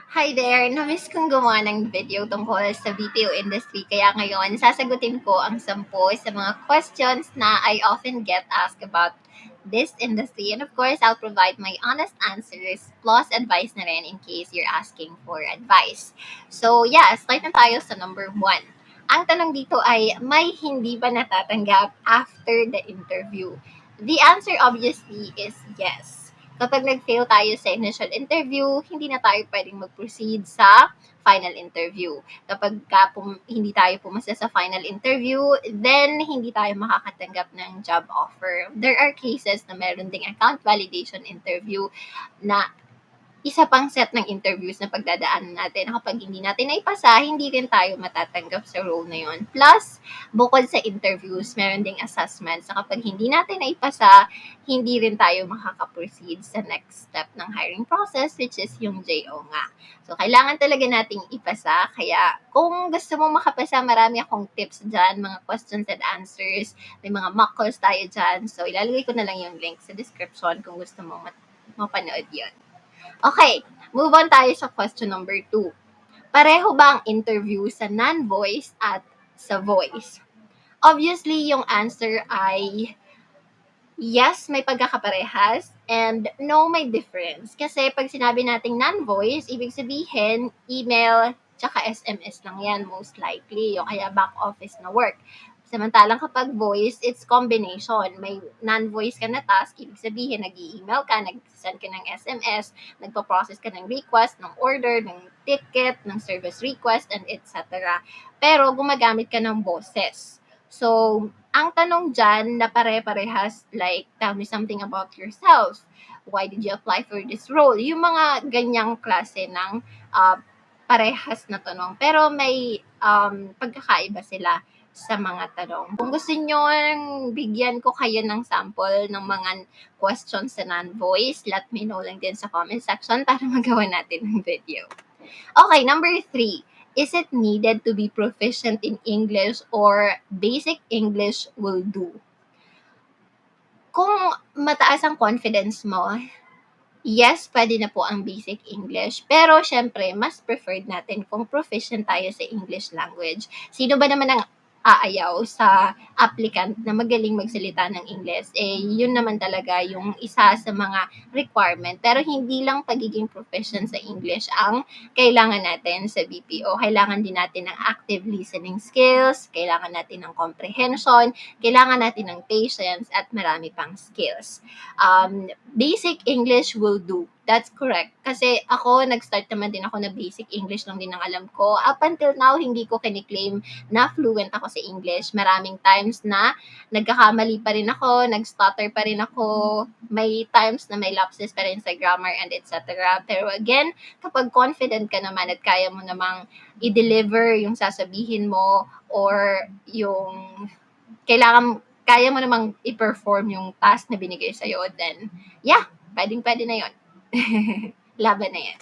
Hi there! Na-miss kong gumawa ng video tungkol sa BPO industry kaya ngayon sasagutin ko ang 10 sa mga questions na I often get asked about this industry. And of course, I'll provide my honest answers plus advice na rin in case you're asking for advice. So yeah, start na tayo sa number 1. Ang tanong dito ay, may hindi ba natatanggap after the interview? The answer obviously is yes. Kapag nag-fail tayo sa initial interview, hindi na tayo pwedeng mag-proceed sa final interview. Kapag hindi tayo pumasa sa final interview, then hindi tayo makakatanggap ng job offer. There are cases na meron ding account validation interview na isa pang set ng interviews na pagdadaanan natin. Kapag hindi natin naipasa, hindi rin tayo matatanggap sa role na yun. Plus, bukod sa interviews, meron ding assessments na kapag hindi natin naipasa, hindi rin tayo makaka-proceed sa next step ng hiring process, which is yung JO nga. So, kailangan talaga nating ipasa. Kaya, kung gusto mong makapasa, marami akong tips dyan, mga questions and answers. May mga mock calls tayo dyan. So, ilalagay ko na lang yung link sa description kung gusto mong mapanood yun. Okay, move on tayo sa question number 2. Pareho ba ang interview sa non-voice at sa voice? Obviously, yung answer ay yes, may pagkakaparehas, and no, may difference. Kasi pag sinabi nating non-voice, ibig sabihin, email, tsaka SMS lang yan, most likely, o kaya back office na work. Samantalang kapag voice, it's combination. May non-voice ka na task, ibig sabihin, nag-email ka, nag-send ka ng SMS, nagpo-process ka ng request, ng order, ng ticket, ng service request, and etc. Pero gumagamit ka ng boses. So, ang tanong dyan na pare-parehas, like, tell me something about yourself. Why did you apply for this role? Yung mga ganyang klase ng parehas na tanong. Pero may pagkakaiba sila sa mga tanong. Kung gusto nyo bigyan ko kayo ng sample ng mga questions sa non-voice, let me know lang din sa comment section para magawa natin ng video. Okay, number 3. Is it needed to be proficient in English or basic English will do? Kung mataas ang confidence mo, yes, pwede na po ang basic English. Pero syempre, mas preferred natin kung proficient tayo sa English language. Sino ba naman ang aayaw sa applicant na magaling magsalita ng English? Yun naman talaga yung isa sa mga requirement. Pero hindi lang pagiging proficient sa English ang kailangan natin sa BPO. Kailangan din natin ng active listening skills, kailangan natin ng comprehension, kailangan natin ng patience, at marami pang skills. Basic English will do. That's correct. Kasi ako, nag-start naman din ako na basic English lang din ang alam ko. Up until now, hindi ko kiniklaim na fluent ako sa English. Maraming times na nagkakamali pa rin ako, nag-stutter pa rin ako, may times na may lapses pa rin sa grammar and etc. Pero again, kapag confident ka naman at kaya mo namang i-deliver yung sasabihin mo or yung kaya mo namang i-perform yung task na binigay sa'yo, then yeah, pwedeng-pwede na yun. Laban na yan.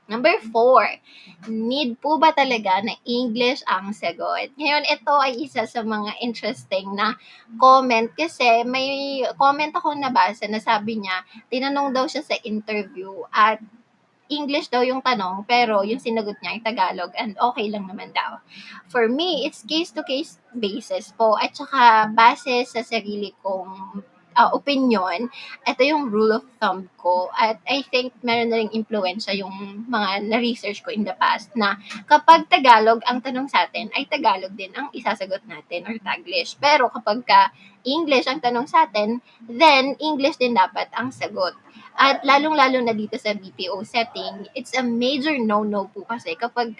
Number 4, need po ba talaga na English ang sagot? Ngayon, ito ay isa sa mga interesting na comment kasi may comment ako nabasa na sabi niya, tinanong daw siya sa interview at English daw yung tanong, pero yung sinagot niya ay Tagalog and okay lang naman daw. For me, it's case-to-case basis po at saka base sa sarili kong opinion, ito yung rule of thumb ko at I think meron na ring impluensya yung mga na-research ko in the past na kapag Tagalog ang tanong sa atin ay Tagalog din ang isasagot natin or Taglish. Pero kapag English ang tanong sa atin, then English din dapat ang sagot. At lalong-lalo na dito sa BPO setting, it's a major no-no po kasi kapag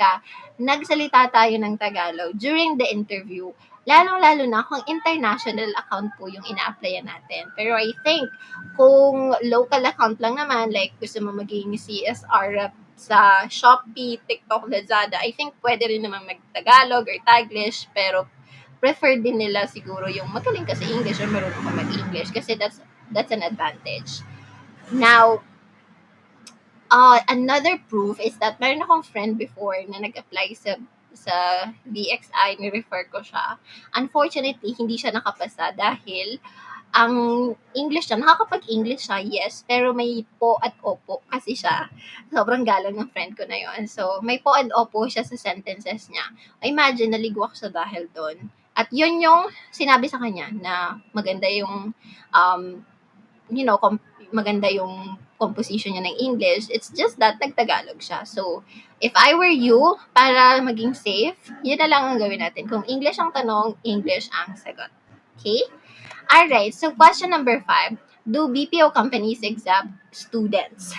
nagsalita tayo ng Tagalog during the interview, lalong-lalo na kung international account po yung ina-applyan natin. Pero I think, kung local account lang naman, like gusto mo maging CSR rep sa Shopee, TikTok, Lazada, I think pwede rin naman mag-Tagalog or Taglish, pero preferred din nila siguro yung magaling ka sa English or marunong ka mag-English kasi that's an advantage. Now, another proof is that meron akong friend before na nag-apply sa DXI, ni-refer ko siya. Unfortunately, hindi siya nakapasa dahil ang English niya, nakakapag-English siya, yes, pero may po at opo kasi siya. Sobrang galang ng friend ko na yon. So, may po at opo siya sa sentences niya. Imagine, naligwak siya dahil doon. At yun yung sinabi sa kanya na maganda yung, um, maganda yung composition niya ng English. It's just that nagtagalog siya. So, if I were you, para maging safe, yun na lang ang gawin natin. Kung English ang tanong, English ang sagot. Okay? Alright, so question number 5. Do BPO companies accept students?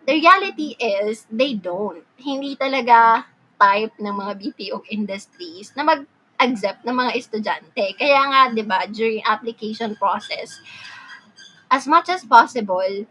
The reality is, they don't. Hindi talaga type ng mga BPO industries na mag-accept ng mga estudyante. Kaya nga, di ba, during application process, as much as possible,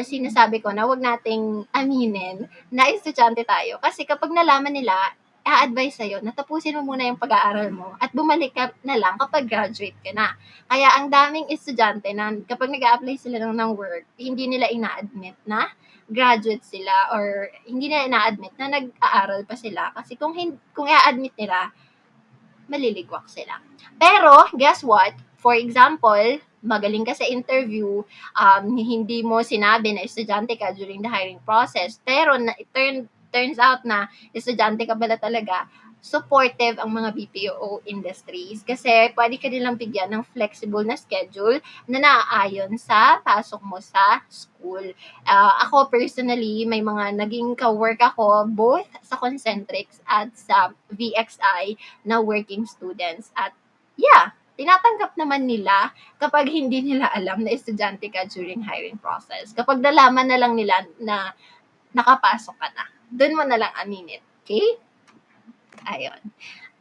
sinasabi ko na wag nating aminin na estudyante tayo. Kasi kapag nalaman nila, a-advise sa'yo na tapusin mo muna yung pag-aaral mo at bumalik ka na lang kapag graduate ka na. Kaya ang daming estudyante na kapag nag-a-apply sila ng work, hindi nila ina-admit na graduate sila or hindi nila ina-admit na nag-aaral pa sila. Kasi kung i-admit nila, maliligwak sila. Pero, guess what? For example, magaling ka sa interview, hindi mo sinabi na estudyante ka during the hiring process, pero turns out na estudyante ka pala talaga, supportive ang mga BPO industries kasi pwede ka nilang bigyan ng flexible na schedule na naaayon sa pasok mo sa school. Ako personally, may mga naging ka-work ako both sa Concentrix at sa VXI na working students. At yeah, tinatanggap naman nila kapag hindi nila alam na estudyante ka during hiring process. Kapag nalaman na lang nila na nakapasok ka na, doon mo na lang aminin. Okay? Ayun.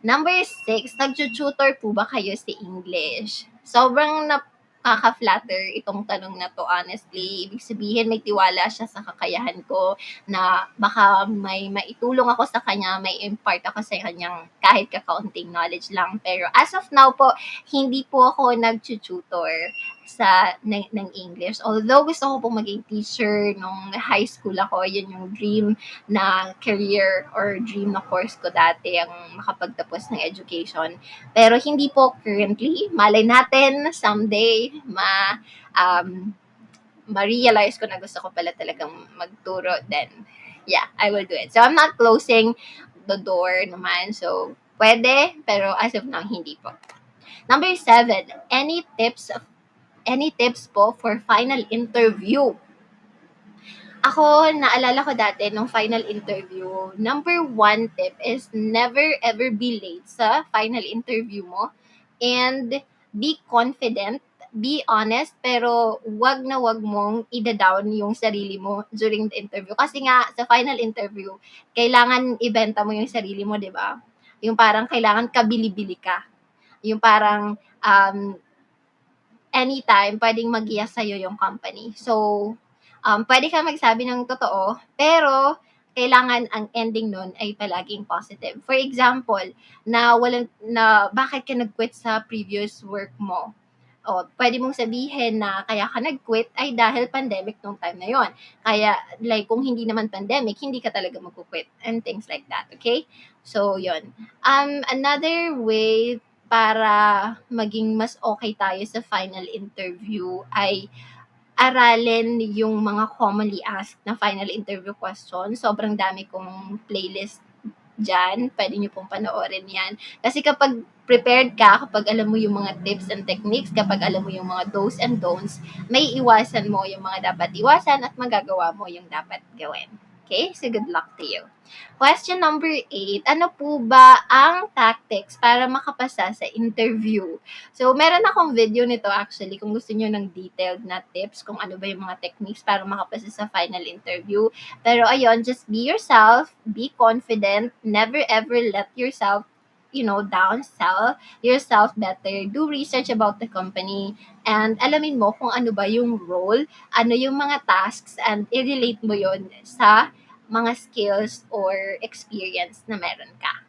Number 6, nagtu-tutor po ba kayo sa English? Sobrang nakaka-flatter itong tanong na to, honestly. Ibig sabihin, may tiwala siya sa kakayahan ko na baka may maitulong ako sa kanya, may impart ako sa kanyang kahit kakaunting knowledge lang. Pero as of now po, hindi po ako nag-tutor ng English. Although gusto ko pong maging teacher nung high school ako, yun yung dream na career or dream na course ko dati ang makapagtapos ng education. Pero hindi po currently. Malay natin someday ma-realize ko na gusto ko pala talagang magturo, then yeah, I will do it. So I'm not closing the door naman. So pwede, pero as of now hindi po. Number 7, any tips po for final interview? Ako, naalala ko dati nung final interview, number 1 tip is never ever be late sa final interview mo. And be confident, be honest, pero wag na wag mong ida-down yung sarili mo during the interview. Kasi nga, sa final interview, kailangan ibenta mo yung sarili mo, di ba? Yung parang kailangan kabili-bili ka. Yung parang anytime pwedeng mag-yes sa'yo yung company. So, pwede ka magsabi ng totoo, pero kailangan ang ending nun ay palaging positive. For example, na bakit ka nag-quit sa previous work mo? O, pwede mong sabihin na kaya ka nag-quit ay dahil pandemic nung time na yon. Kaya, like, kung hindi naman pandemic, hindi ka talaga mag-quit and things like that, okay? So, yon. Another way para maging mas okay tayo sa final interview ay aralin yung mga commonly asked na final interview questions. Sobrang dami kong playlist dyan. Pwede nyo pong panoorin yan. Kasi kapag prepared ka, kapag alam mo yung mga tips and techniques, kapag alam mo yung mga do's and don'ts, may iwasan mo yung mga dapat iwasan at magagawa mo yung dapat gawin. Okay? So, good luck to you. Question number 8, ano po ba ang tactics para makapasa sa interview? So, meron akong video nito actually kung gusto niyo ng detailed na tips kung ano ba yung mga techniques para makapasa sa final interview. Pero ayun, just be yourself, be confident, never ever let yourself down, sell yourself better, do research about the company, and alamin mo kung ano ba yung role, ano yung mga tasks, and i-relate mo yon sa mga skills or experience na meron ka.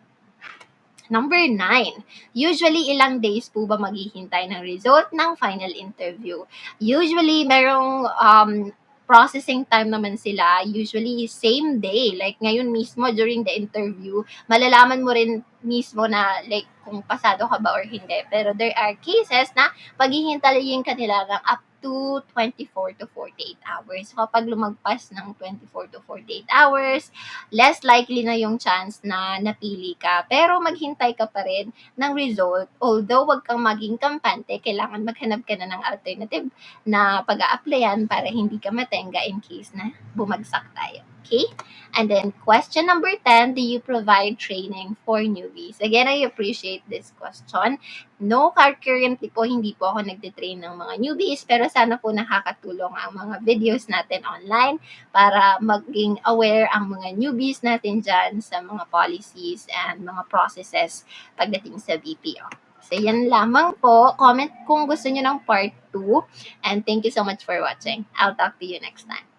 Number 9, usually ilang days po ba maghihintay ng result ng final interview? Usually, merong processing time naman sila, usually same day. Like ngayon mismo during the interview, malalaman mo rin mismo na like kung pasado ka ba or hindi. Pero there are cases na paghihintayin ka nila ng up to 24 to 48 hours. So kapag lumagpas ng 24 to 48 hours, less likely na yung chance na napili ka. Pero maghintay ka pa rin ng result. Although wag kang maging kampante, kailangan maghanap ka na ng alternative na pag-a-applyan para hindi ka matenga in case na bumagsak tayo. Okay? And then, question number 10, do you provide training for newbies? Again, I appreciate this question. No, currently po, hindi po ako nagtitrain ng mga newbies, pero sana po nakakatulong ang mga videos natin online para maging aware ang mga newbies natin dyan sa mga policies and mga processes pagdating sa BPO. So, yan lamang po. Comment kung gusto nyo ng part 2. And thank you so much for watching. I'll talk to you next time.